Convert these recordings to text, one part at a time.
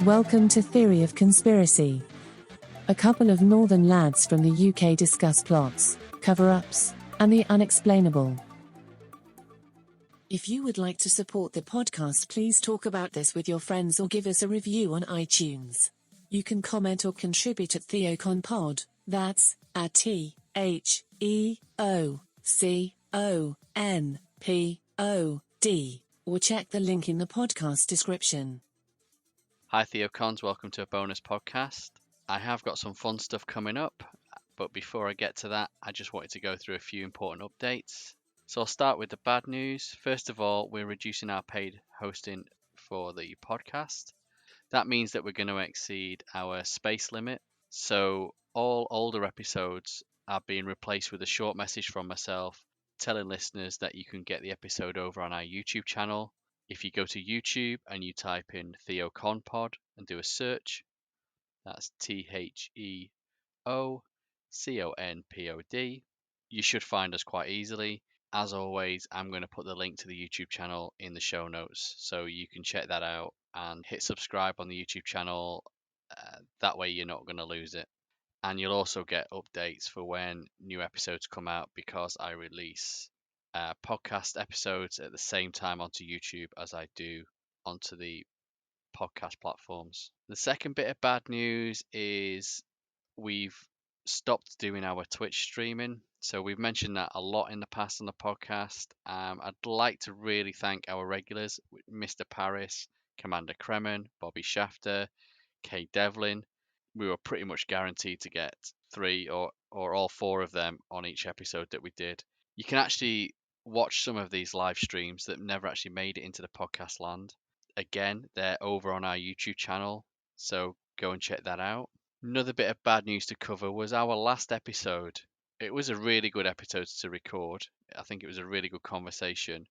Welcome to Theory of Conspiracy. A couple of northern lads from the UK discuss plots, cover-ups, and the unexplainable. If you would like to support the podcast, please talk about this with your friends or give us a review on iTunes. You can comment or contribute at TheoConPod, that's at TheoConPod, or check the link in the podcast description. Hi TheoCons, welcome to a bonus podcast. I have got some fun stuff coming up, but before I get to that, I just wanted to go through a few important updates. So I'll start with the bad news. First of all, we're reducing our paid hosting for the podcast. That means that we're going to exceed our space limit. So all older episodes are being replaced with a short message from myself telling listeners that you can get the episode over on our YouTube channel. If you go to YouTube and you type in TheoConPod and do a search, that's TheoConPod, you should find us quite easily. As always, I'm going to put the link to the YouTube channel in the show notes so you can check that out and hit subscribe on the YouTube channel. That way you're not going to lose it. And you'll also get updates for when new episodes come out because I release podcast episodes at the same time onto YouTube as I do onto the podcast platforms. The second bit of bad news is we've stopped doing our Twitch streaming. So we've mentioned that a lot in the past on the podcast. I'd like to really thank our regulars, Mr. Paris, Commander Kremen, Bobby Shafter, Kay Devlin. We were pretty much guaranteed to get 3 or all 4 of them on each episode that we did. You can actually watch some of these live streams that never actually made it into the podcast land. Again, they're over on our YouTube channel, so go and check that out. Another bit of bad news to cover was our last episode. It was a really good episode to record. I think it was a really good conversation.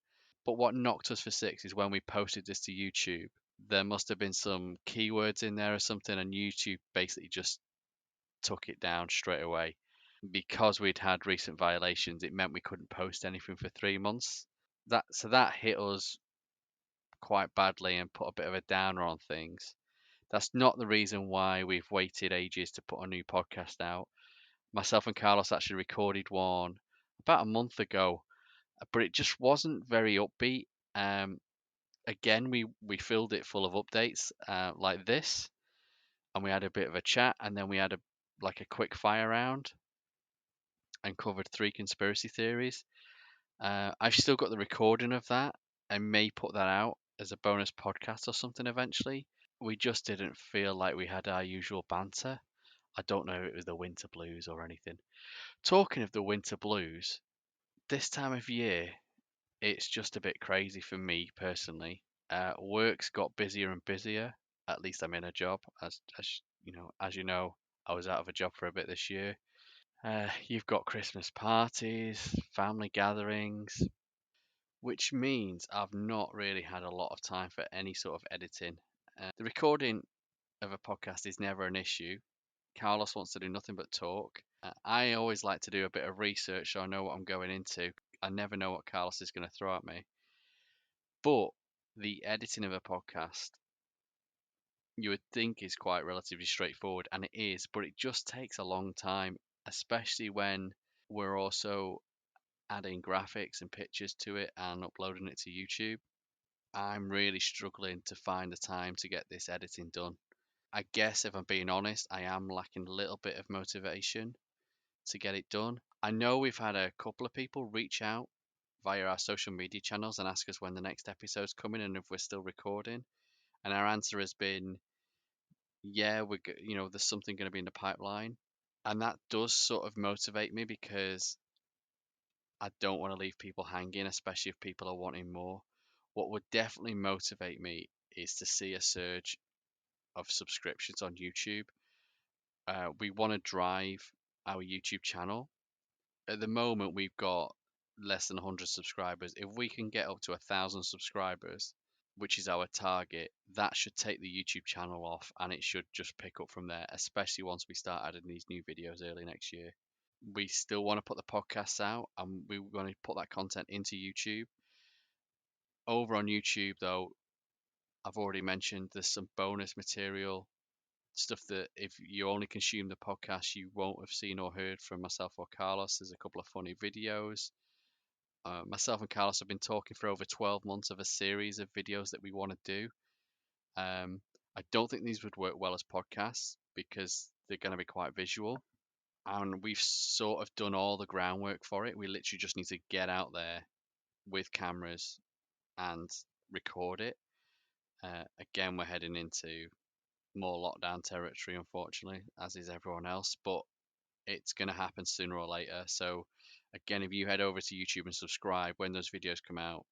But what knocked us for 6 is when we posted this to YouTube, there must have been some keywords in there or something, and YouTube basically just took it down straight away. Because we'd had recent violations, it meant we couldn't post anything for 3 months. That hit us quite badly and put a bit of a downer on things. That's not the reason why we've waited ages to put a new podcast out. Myself and Carlos actually recorded one about a month ago, but it just wasn't very upbeat. Again, we filled it full of updates like this, and we had a bit of a chat, and then we had a quick fire round and covered 3 conspiracy theories. I've still got the recording of that. I may put that out as a bonus podcast or something eventually. We just didn't feel like we had our usual banter. I don't know if it was the winter blues or anything. Talking of the winter blues, this time of year, it's just a bit crazy for me personally. Work's got busier and busier. At least I'm in a job. As you know, I was out of a job for a bit this year. You've got Christmas parties, family gatherings, which means I've not really had a lot of time for any sort of editing. The recording of a podcast is never an issue. Carlos wants to do nothing but talk. I always like to do a bit of research so I know what I'm going into. I never know what Carlos is going to throw at me. But the editing of a podcast, you would think is quite relatively straightforward, and it is, but it just takes a long time, especially when we're also adding graphics and pictures to it and uploading it to YouTube. I'm really struggling to find the time to get this editing done. I guess if I'm being honest, I am lacking a little bit of motivation to get it done. I know we've had a couple of people reach out via our social media channels and ask us when the next episode's coming and if we're still recording. And our answer has been, yeah, there's something going to be in the pipeline. And that does sort of motivate me because I don't want to leave people hanging, especially if people are wanting more. What would definitely motivate me is to see a surge of subscriptions on YouTube. We want to drive our YouTube channel. At the moment, we've got less than 100 subscribers. If we can get up to 1,000 subscribers, which is our target, that should take the YouTube channel off and it should just pick up from there, especially once we start adding these new videos early next year. We still want to put the podcasts out and we want to put that content into YouTube. Over on YouTube, though, I've already mentioned there's some bonus material, stuff that if you only consume the podcast, you won't have seen or heard from myself or Carlos. There's a couple of funny videos. Myself and Carlos have been talking for over 12 months of a series of videos that we want to do. I don't think these would work well as podcasts because they're going to be quite visual. And we've sort of done all the groundwork for it. We literally just need to get out there with cameras and record it. Again, we're heading into more lockdown territory, unfortunately, as is everyone else, but it's going to happen sooner or later. So, again, if you head over to YouTube and subscribe, when those videos come out,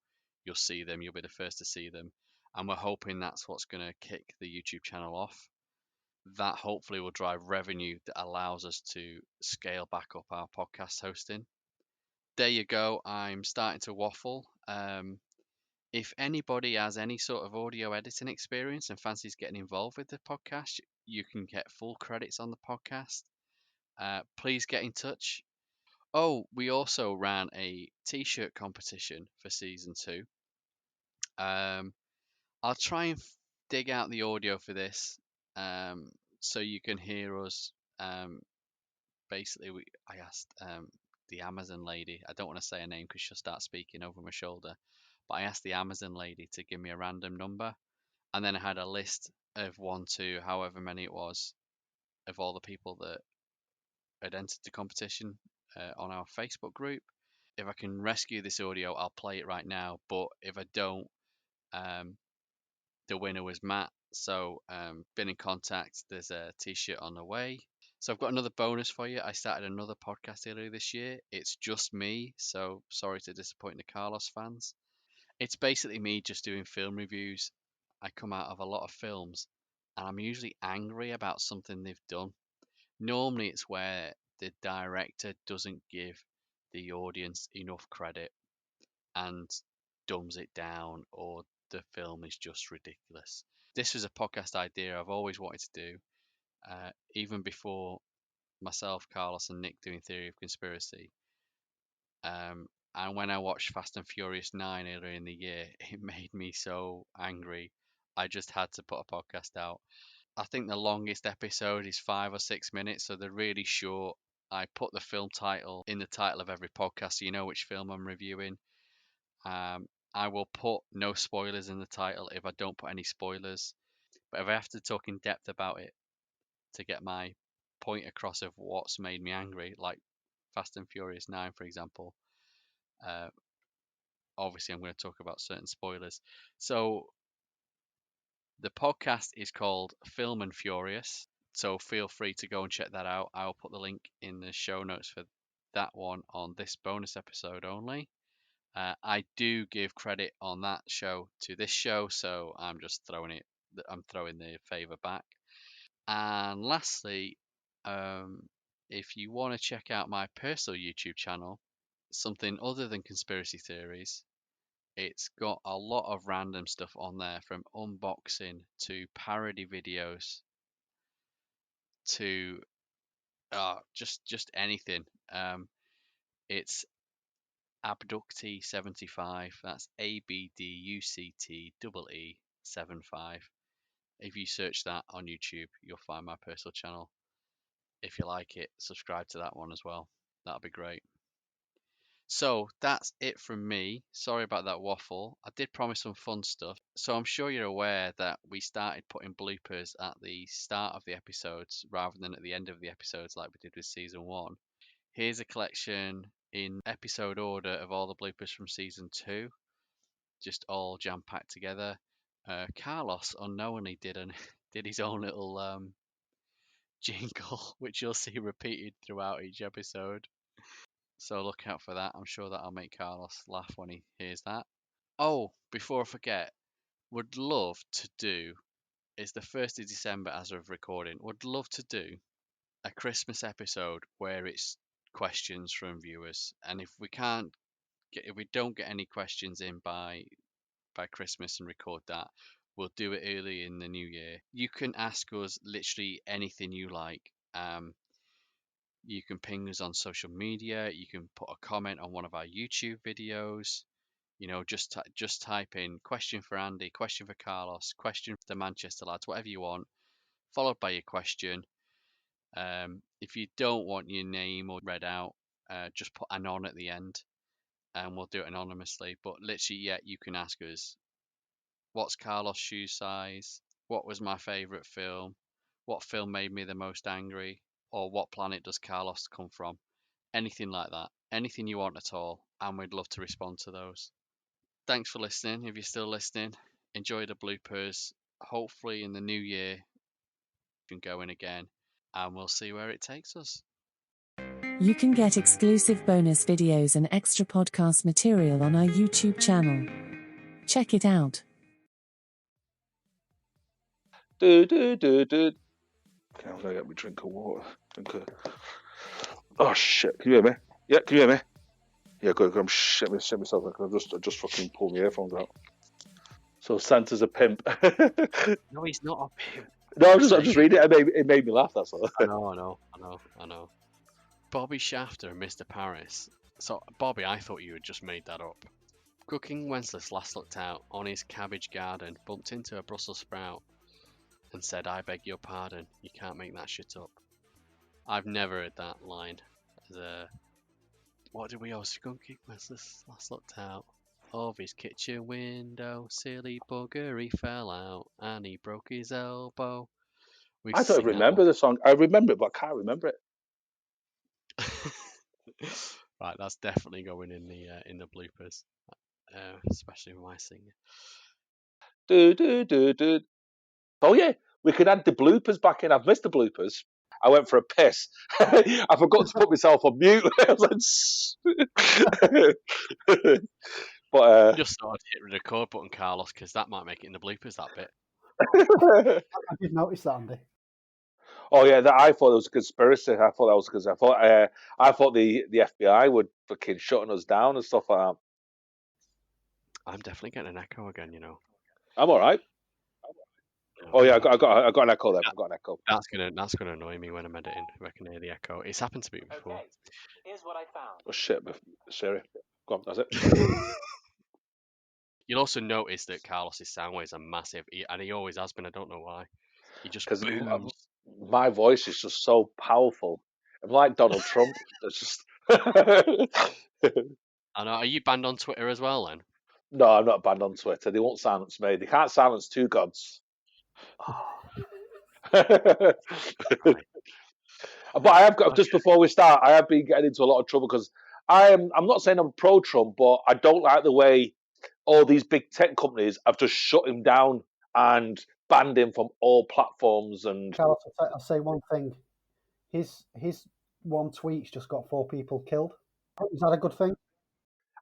you'll see them. You'll be the first to see them. And we're hoping that's what's going to kick the YouTube channel off. That hopefully will drive revenue that allows us to scale back up our podcast hosting. There you go. I'm starting to waffle. If anybody has any sort of audio editing experience and fancies getting involved with the podcast, you can get full credits on the podcast. Please get in touch. Oh, we also ran a t-shirt competition for season 2. I'll try and dig out the audio for this, so you can hear us. Basically, I asked the Amazon lady. I don't want to say her name because she'll start speaking over my shoulder. But I asked the Amazon lady to give me a random number, and then I had a list of 1 to however many it was of all the people that had entered the competition on our Facebook group. If I can rescue this audio, I'll play it right now. But if I don't, um, the winner was Matt. So been in contact. There's a t-shirt on the way. So I've got another bonus for you. I started another podcast earlier this year. It's just me, so sorry to disappoint the Carlos fans. It's basically me just doing film reviews. I come out of a lot of films and I'm usually angry about something they've done. Normally it's where the director doesn't give the audience enough credit and dumbs it down, or the film is just ridiculous. This was a podcast idea I've always wanted to do, even before myself, Carlos, and Nick doing Theory of Conspiracy. And when I watched Fast and Furious 9 earlier in the year, it made me so angry. I just had to put a podcast out. I think the longest episode is 5 or 6 minutes, so they're really short. I put the film title in the title of every podcast so you know which film I'm reviewing. I will put no spoilers in the title if I don't put any spoilers. But if I have to talk in depth about it to get my point across of what's made me angry, like Fast and Furious 9, for example, uh, obviously I'm going to talk about certain spoilers. So the podcast is called Film and Furious. So feel free to go and check that out. I'll put the link in the show notes for that one on this bonus episode only. I do give credit on that show to this show, so I'm just I'm throwing the favor back. And lastly, if you want to check out my personal YouTube channel, something other than conspiracy theories, it's got a lot of random stuff on there, from unboxing to parody videos to just anything. It's Abductee75. That's ABDUCTEE75. If you search that on YouTube, you'll find my personal channel. If you like it, subscribe to that one as well. That'll be great. So that's it from me. Sorry about that waffle. I did promise some fun stuff. So I'm sure you're aware that we started putting bloopers at the start of the episodes rather than at the end of the episodes like we did with season 1. Here's a collection in episode order of all the bloopers from season 2, just all jam packed together. Carlos unknowingly did his own little jingle, which you'll see repeated throughout each episode. So look out for that. I'm sure that'll make Carlos laugh when he hears that. Oh, before I forget, would love to do, it's the 1st of December as of recording, would love to do a Christmas episode where it's questions from viewers. And if we don't get any questions in by Christmas and record that, we'll do it early in the new year. You can ask us literally anything you like. You can ping us on social media. You can put a comment on one of our YouTube videos. Just type in question for Andy, question for Carlos, question for the Manchester lads, whatever you want, followed by your question. If you don't want your name or read out, just put anon at the end, and we'll do it anonymously. But literally, yeah, you can ask us, what's Carlos' shoe size? What was my favourite film? What film made me the most angry? Or what planet does Carlos come from? Anything like that. Anything you want at all. And we'd love to respond to those. Thanks for listening. If you're still listening, enjoy the bloopers. Hopefully, in the new year, we can go in again, and we'll see where it takes us. You can get exclusive bonus videos and extra podcast material on our YouTube channel. Check it out. Okay, I'm gonna get me a drink of water. Oh shit! Can you hear me? Yeah, can you hear me? Yeah, good. I'm shit myself. I just fucking pulled my earphones out. So Santa's a pimp. No, he's not a pimp. No, I'm just reading it. It made me laugh. That's all. I know. Bobby Shafter and Mr. Paris. So, Bobby, I thought you had just made that up. Cooking Wenceslas last looked out on his cabbage garden, bumped into a Brussels sprout, and said, "I beg your pardon, you can't make that shit up." I've never heard that line. What did we always Cooking Wenceslas last looked out of his kitchen window, silly bugger, he fell out, and he broke his elbow. I don't remember the song. I remember it, but I can't remember it. Right, that's definitely going in the bloopers, especially with my singing. Oh yeah, we could add the bloopers back in. I've missed the bloopers. I went for a piss. I forgot to put myself on mute. I was like, but just started to hit the record button, Carlos, because that might make it in the bloopers. That bit. I did notice that, Andy. Oh yeah, I thought it was a conspiracy. I thought that was because I thought the FBI would fucking shutting us down and stuff like that. I'm definitely getting an echo again. I'm all right. Oh yeah, I got an echo there. I got an echo. That's gonna annoy me when I'm editing. If I can hear the echo. It's happened to me before. Okay, here's what I found. Oh shit, Siri. Go on, that's it. You'll also notice that Carlos's sound waves are massive, and he always has been. I don't know why. He just booms. My voice is just so powerful. I'm like Donald Trump. It's just. I know. Are you banned on Twitter as well then? No, I'm not banned on Twitter. They won't silence me. They can't silence two gods. But I have got just before we start, I have been getting into a lot of trouble because I'm not saying I'm pro Trump, but I don't like the way all these big tech companies have just shut him down and banned him from all platforms. And Carlos, I'll say one thing: his one tweet's just got 4 people killed. Is that a good thing?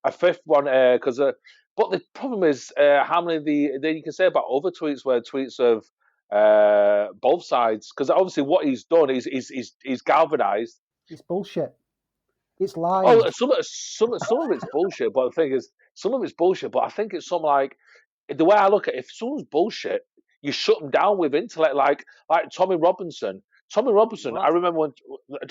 A fifth one, because but the problem is how many then you can say about other tweets where tweets of both sides, because obviously what he's done is he's galvanized. It's bullshit. It's lies. Oh, some of it's bullshit, but the thing is, some of it's bullshit. But I think it's something like the way I look at it, if someone's bullshit, you shut them down with intellect, like Tommy Robinson. Tommy Robinson, What? I remember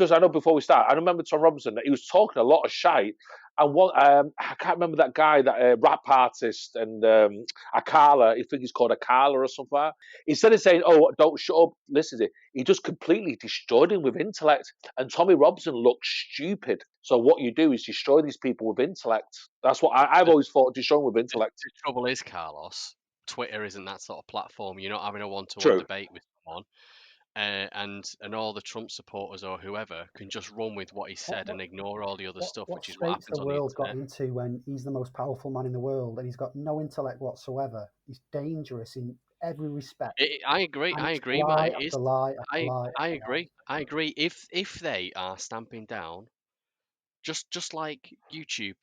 I know before we start, I remember Tom Robinson that he was talking a lot of shite. And one, I can't remember that guy, that rap artist, and Akala, I think he's called Akala or something like that. Instead of saying, "Oh, don't shut up," listen to it, he just completely destroyed him with intellect. And Tommy Robinson looked stupid. So what you do is destroy these people with intellect. That's what I've always thought, destroy them with intellect. The trouble is, Carlos, Twitter isn't that sort of platform. You're not having a one-to-one True. debate with someone. And all the Trump supporters or whoever can just run with what he said and ignore all the other stuff, which is what happens the on world the got into when he's the most powerful man in the world and he's got no intellect whatsoever. He's dangerous in every respect. I agree. And I it's agree. lie But it is. after lie after lie I after agree. I agree. If they are stamping down, just like YouTube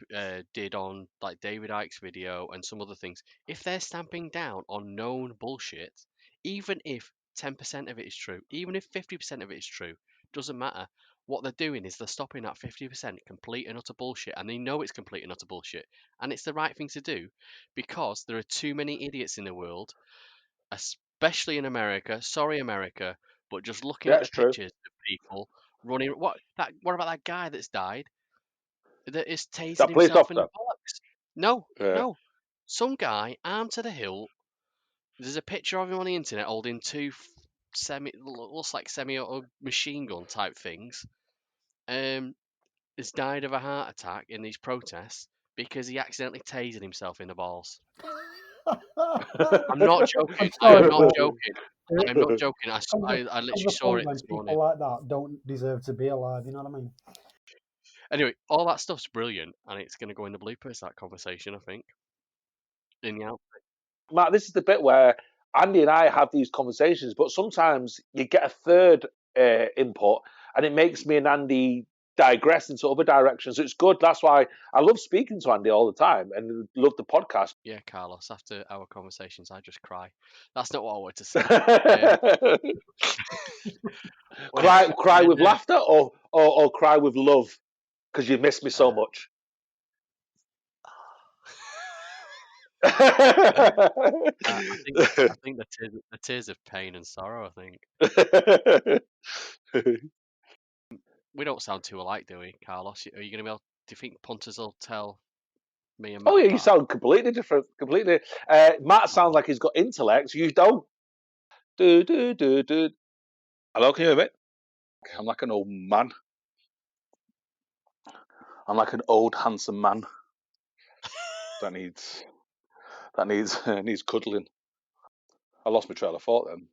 did on like David Icke's video and some other things, if they're stamping down on known bullshit, even if 10% of it is true, even if 50% of it is true, doesn't matter. What they're doing is they're stopping at 50% complete and utter bullshit, and they know it's complete and utter bullshit, and it's the right thing to do because there are too many idiots in the world, especially in America. Sorry, America, but just looking at the pictures of people running. What about that guy that's died? That is tased That police himself in the officer. bollocks. No, Yeah. no. Some guy, armed to the hilt. There's a picture of him on the internet holding two looks like semi-auto machine gun type things. Has died of a heart attack in these protests because he accidentally tasered himself in the balls. I'm not joking. I am not joking. I'm not joking. I literally saw it when this people morning. like that don't deserve to be alive. You know what I mean? Anyway, all that stuff's brilliant, and it's going to go in the bloopers, that conversation, I think. In the out. Matt, this is the bit where Andy and I have these conversations, but sometimes you get a third input, and it makes me and Andy digress into other directions. It's good. That's why I love speaking to Andy all the time, and love the podcast. Yeah, Carlos, after our conversations, I just cry. That's not what I wanted to say. Cry with laughter, or cry with love because you miss me so much. I think the tears of pain and sorrow. I think we don't sound too alike, do we, Carlos? Are you going to be able? Do you think punters will tell me and Matt? Oh yeah, you apart? sound completely different. Completely. Matt sounds like he's got intellect. You don't. Do. Hello, can you hear me? I'm like an old man. I'm like an old handsome man that needs needs cuddling. I lost my trail of thought then.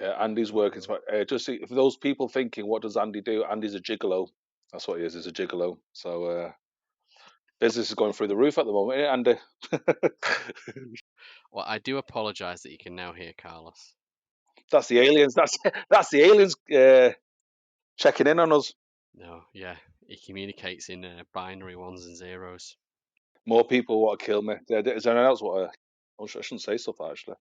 Yeah, Andy's working. Just see, for those people thinking, what does Andy do? Andy's a gigolo. That's what he is. He's a gigolo. So business is going through the roof at the moment, Andy. Well, I do apologise that you can now hear Carlos. That's the aliens. That's the aliens checking in on us. No, yeah, he communicates in binary ones and zeros. More people want to kill me. Is there anyone else want to? Oh, I shouldn't say stuff actually.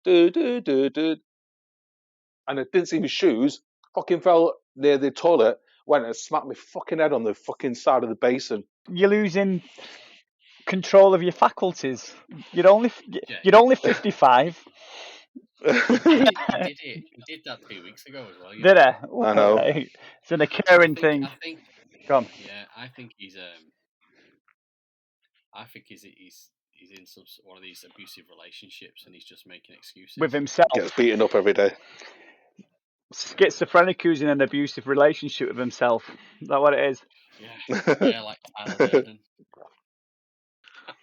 do. And I didn't see my shoes. Fucking fell near the toilet. Went and smacked my fucking head on the fucking side of the basin. You're losing control of your faculties. You're only 55. He did that 2 weeks ago as well. Did I? I know. Right. It's an occurring thing. I think. Go on. Yeah, I think he's in one of these abusive relationships, and he's just making excuses With himself. Gets beaten up every day. Schizophrenic who's in an abusive relationship with himself. Is that what it is? Yeah, like Tyler Durden.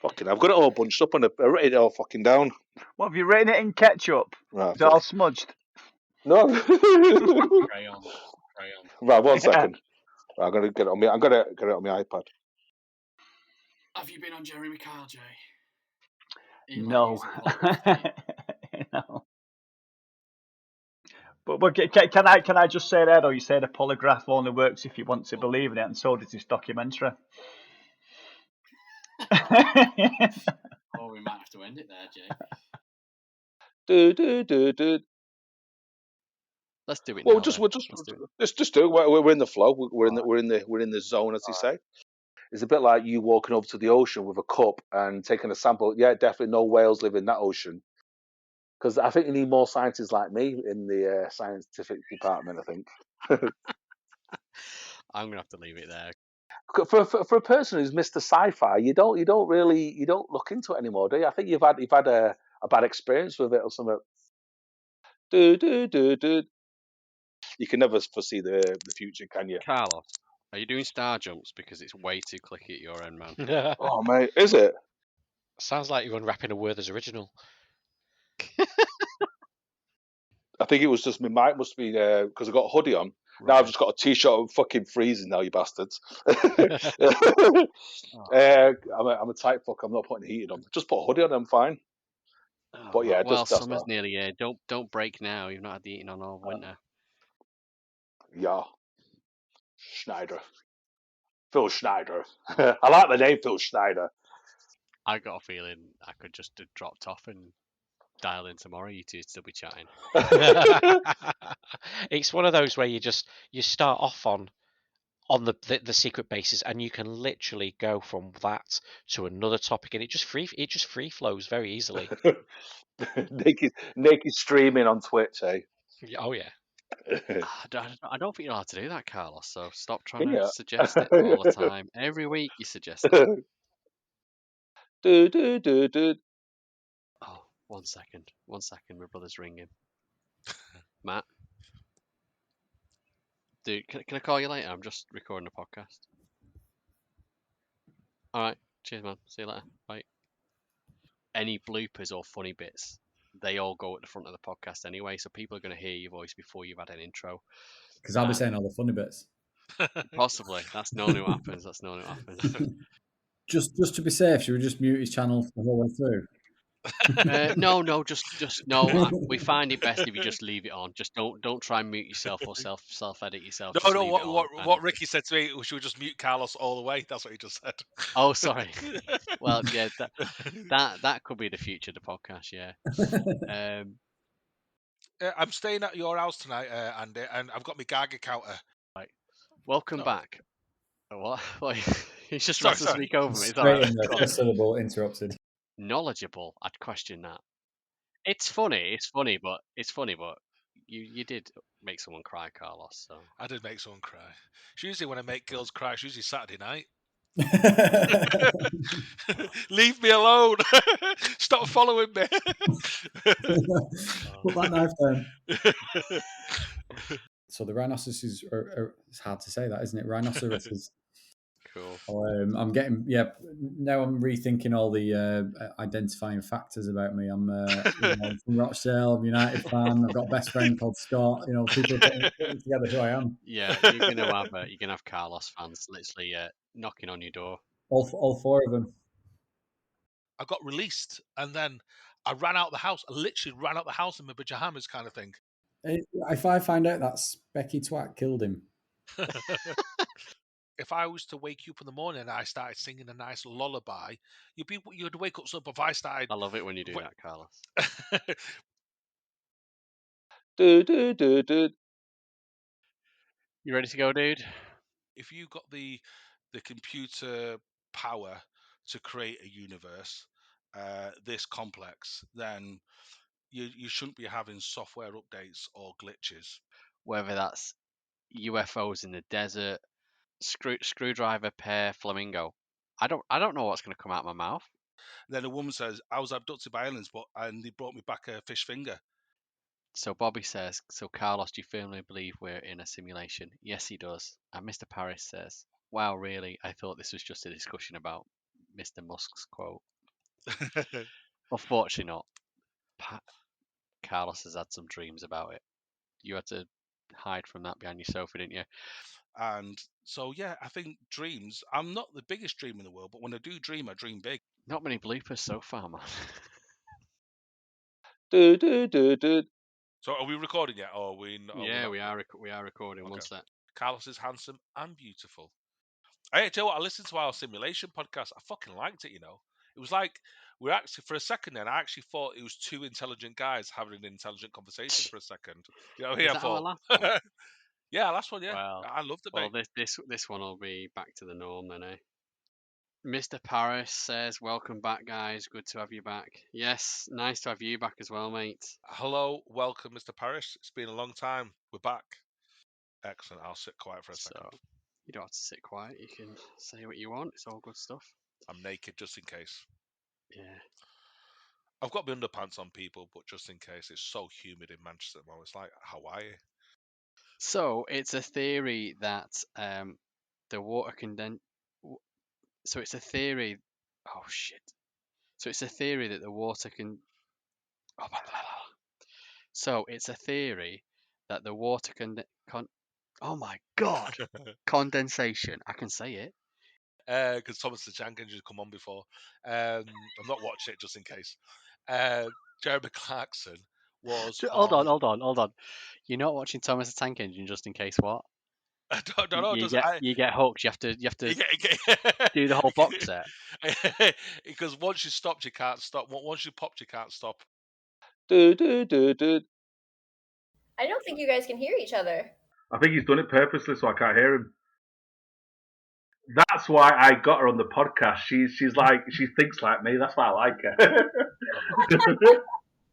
Fucking, I've got it all bunched up and I've written it all fucking down. What, have you written it in ketchup? Right, Is it all smudged? No. Crayon. Right, 1 second. Right, I'm gonna get it on me. I'm gonna get it on my iPad. Have you been on Jeremy Kyle, Jay? No. No. But can I just say that, or you say the polygraph only works if you want to believe in it, and so does this documentary. Oh, we might have to end it there, Jay. Do. Let's do it. Well, now, just then. do it. We're in the flow. We're in the zone, as they say. It's a bit like you walking over to the ocean with a cup and taking a sample. Yeah, definitely no whales live in that ocean. Because I think you need more scientists like me in the scientific department. I think. I'm gonna have to leave it there. For a person who's Mr. Sci-Fi, you don't look into it anymore, do you? I think you've had a bad experience with it or something. Do. You can never foresee the future, can you? Carlos, are you doing star jumps because it's way too clicky at your end, man? Oh mate, is it? Sounds like you're unwrapping a Werther's original. I think it was just my mic must be because I got a hoodie on. Right. Now I've just got a t-shirt. I'm fucking freezing now, you bastards. I'm a tight fuck. I'm not putting heating on. Just put a hoodie on. I'm fine. But yeah, well, summer's nearly here. Don't break now. You've not had the heating on all winter. Yeah, Schneider. Phil Schneider. I like the name Phil Schneider. I got a feeling I could just have dropped off and dial in tomorrow. You two would still be chatting. It's one of those where you start off on the secret bases, and you can literally go from that to another topic, and it just free flows very easily. Naked streaming on Twitch, eh? Oh yeah. I don't think you're allowed to do that, Carlos. So stop trying to Yeah. suggest it all the time. Every week you suggest it. Do. Oh, 1 second. 1 second. My brother's ringing. Matt, dude, can I call you later? I'm just recording a podcast. All right. Cheers, man. See you later. Bye. Any bloopers or funny bits, they all go at the front of the podcast anyway, so people are going to hear your voice before you've had an intro. Because I'll be saying all the funny bits. Possibly. That's normally what happens. That's normally what happens. Just to be safe, should we just mute his channel the whole way through? No, just no. We find it best if you just leave it on. Just don't try and mute yourself or self edit yourself. Just No. leave it on. What Ricky said to me, should we just mute Carlos all the way? That's what he just said. Oh, sorry. Well, yeah, that could be the future of the podcast. Yeah. I'm staying at your house tonight, Andy, and I've got my Geiger counter. Right. Welcome back. What? He's just Sorry, about to speak over me. It's all Straight right. in the first syllable interrupted. Knowledgeable. I'd question that. It's funny, but you did make someone cry, Carlos. So I did make someone cry. It's usually when I make girls cry, it's usually Saturday night. Leave me alone. Stop following me. Put that knife down. So the rhinoceroses are it's hard to say that, isn't it? Rhinoceroses. cool. I'm getting now I'm rethinking all the identifying factors about me. I'm from Rochdale, I'm a United fan. I've got a best friend called Scott. People are putting together who I am. Yeah, you're gonna have Carlos fans literally knocking on your door. All four of them. I got released, and then I ran out the house. I literally ran out the house in my pajamas, kind of thing. If I find out that Becky Twat killed him. If I was to wake you up in the morning and I started singing a nice lullaby, you'd wake up. So if I started, I love it when you do that, Carlos. Do. You ready to go, dude? If you got the computer power to create a universe this complex, then you shouldn't be having software updates or glitches. Whether that's UFOs in the desert, screwdriver pear flamingo. I don't know what's going to come out of my mouth. Then a woman says, I was abducted by aliens, and they brought me back a fish finger. So Bobby says, so Carlos, do you firmly believe we're in a simulation? Yes, he does. And Mr. Paris says, wow, really? I thought this was just a discussion about Mr. Musk's quote. Unfortunately not. Carlos has had some dreams about it. You had to hide from that behind your sofa, didn't you? And so, yeah, I think dreams, I'm not the biggest dreamer in the world, but when I do dream, I dream big. Not many bloopers so far, man. Do. So are we recording yet? Or are we not? Yeah, we are recording. Okay. One sec. Carlos is handsome and beautiful. Hey, tell you what, I listened to our simulation podcast. I fucking liked it, It was like, we're actually, for a second then, I actually thought it was two intelligent guys having an intelligent conversation for a second. Was that our last one? Yeah, last one, yeah. Well, I loved it, well, mate. this one will be back to the norm then, eh? Mr. Paris says, welcome back, guys. Good to have you back. Yes, nice to have you back as well, mate. Hello, welcome, Mr. Paris. It's been a long time. We're back. Excellent. I'll sit quiet for a second. You don't have to sit quiet. You can say what you want. It's all good stuff. I'm naked just in case. Yeah. I've got my underpants on, people, but just in case. It's so humid in Manchester at the moment. It's like Hawaii. So it's a theory that the water So it's a theory. Oh shit. So it's a theory that the water can. So it's a theory that the water Oh my god! Condensation. I can say it. Because Thomas the Tank Engine come on before. I'm not watching it just in case. Jeremy Clarkson was. Hold on. You're not watching Thomas the Tank Engine just in case what? I don't know. You get hooked. You have to do the whole box set. Because once you stopped, you can't stop. Once you popped, you can't stop. Do. I don't think you guys can hear each other. I think he's done it purposely so I can't hear him. That's why I got her on the podcast. She's like, she thinks like me. That's why I like her.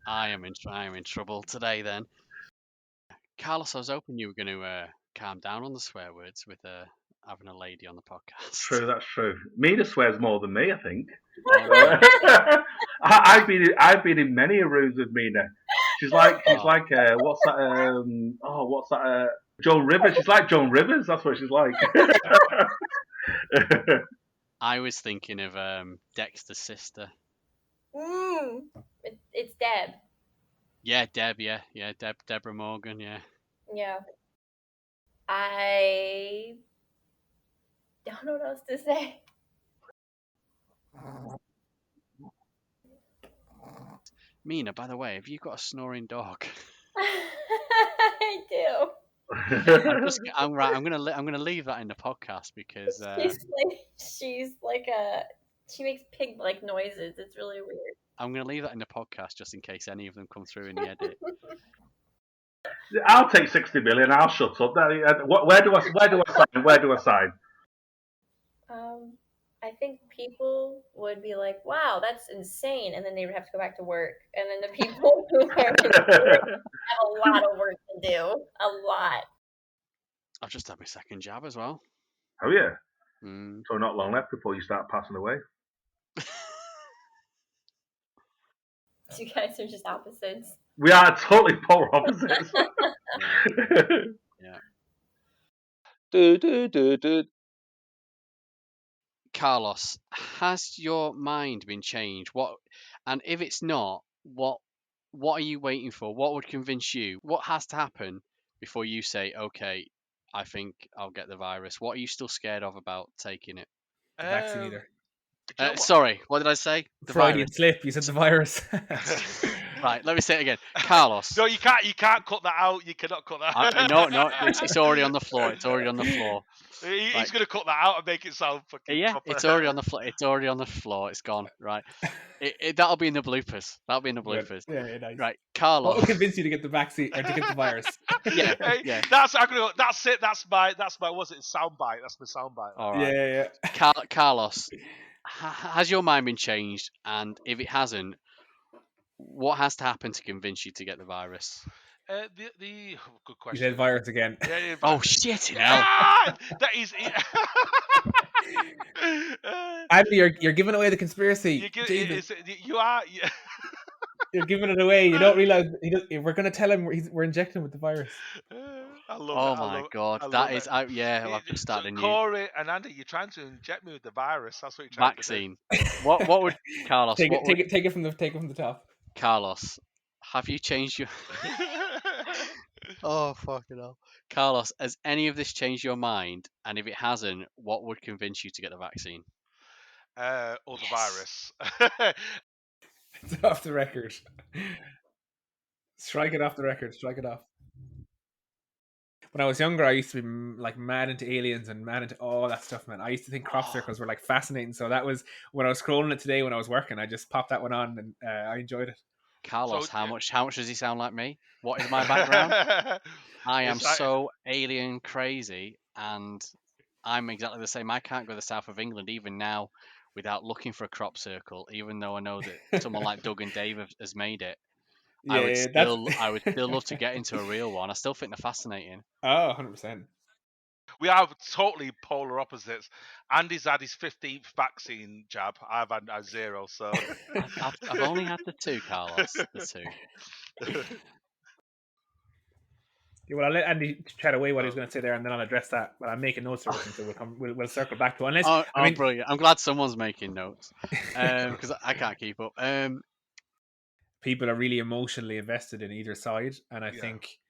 I am in trouble today then. Carlos, I was hoping you were going to calm down on the swear words with having a lady on the podcast. True, that's true. Mina swears more than me, I think. Oh, really? I've been in many rooms with Mina. She's like what's that? Joan Rivers. She's like Joan Rivers. That's what she's like. I was thinking of Dexter's sister. It's Deb. Yeah, Deb. Yeah, Deborah Morgan. Yeah. Yeah. I don't know what else to say. Mina, by the way, have you got a snoring dog? I do. I'm gonna leave that in the podcast because she's like she makes pig-like noises. It's really weird. I'm gonna leave that in the podcast just in case any of them come through in the edit. I'll take 60 million. I'll shut up. Where do I sign? I think people would be like, "Wow, that's insane," and then they would have to go back to work. And then the people who are have a lot of work to do. A lot. I've just had my second jab as well. Oh yeah. Mm. So not long left before you start passing away. You guys are just opposites. We are totally polar opposites. Yeah. Do. Carlos, has your mind been changed? And if it's not, what are you waiting for? What would convince you? What has to happen before you say, okay, I think I'll get the virus? What are you still scared of about taking it? The vaccine either. Sorry, what did I say? The Freudian virus. slip. You said the virus. Right, let me say it again. Carlos. No, you can't cut that out. You cannot cut that out. No, it's already on the floor. It's already on the floor. He's going to cut that out and make it sound fucking proper. It's already on the floor. It's already on the floor. It's gone. Right. That'll be in the bloopers. Yeah, nice. Right, Carlos. What will convince you to get the vaccine or to get the virus? Yeah. That's it. That's my what's it? Soundbite. That's my soundbite. All right. Yeah. Carlos, has your mind been changed? And if it hasn't, what has to happen to convince you to get the virus? The good question. You said virus again. Yeah, oh shit! That is. Andy, you're giving away the conspiracy. You are. You're giving it away. You don't realize we're going to tell him we're injecting him with the virus. I love oh it. my god, that is out. Yeah, I've just started a new. Corey and Andy, you're trying to inject me with the virus. That's what you're trying vaccine. to do. What would Carlos? Take it from the top. Carlos, have you changed your? Oh fucking hell, Carlos, has any of this changed your mind? And if it hasn't, what would convince you to get the vaccine? The virus. It's off the record. Strike it off the record. Strike it off. When I was younger, I used to be like mad into aliens and mad into all that stuff, man. I used to think crop circles were like fascinating. So that was when I was scrolling it today when I was working. I just popped that one on and I enjoyed it. Carlos, how much does he sound like me? What is my background? I am so alien crazy, and I'm exactly the same. I can't go to the south of England even now without looking for a crop circle, even though I know that someone like Doug and Dave has made it. I would still love to get into a real one. I still think they're fascinating. Oh, 100%. We are totally polar opposites. Andy's had his 15th vaccine jab. I've had 0. So I've only had the 2, Carlos. The 2. Yeah, well, I'll let Andy chat away what he's going to say there, and then I'll address that. But I'm making notes of it, so we'll circle back to it. Unless, brilliant! I'm glad someone's making notes because I can't keep up. People are really emotionally invested in either side, and I think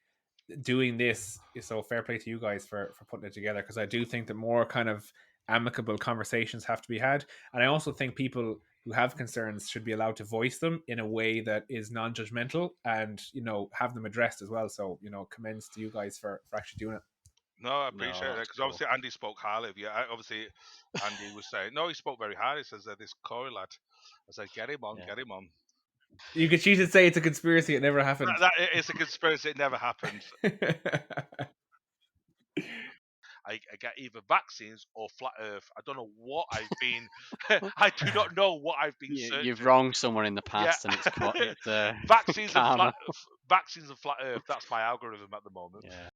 doing this is so fair play to you guys for putting it together, because I do think that more kind of amicable conversations have to be had, and I also think people who have concerns should be allowed to voice them in a way that is non-judgmental and have them addressed as well. So commends to you guys for actually doing it. No, I appreciate it, because obviously Andy spoke highly of you. Obviously Andy was saying he spoke very highly. He says this Corey lad. I said get him on. You could choose to say it's a conspiracy. It never happened. It's a conspiracy. It never happened. I get either vaccines or flat Earth. I don't know what I've been. I do not know what I've been. You've wronged someone in the past, and it's vaccines and vaccines and flat Earth. That's my algorithm at the moment. Yeah.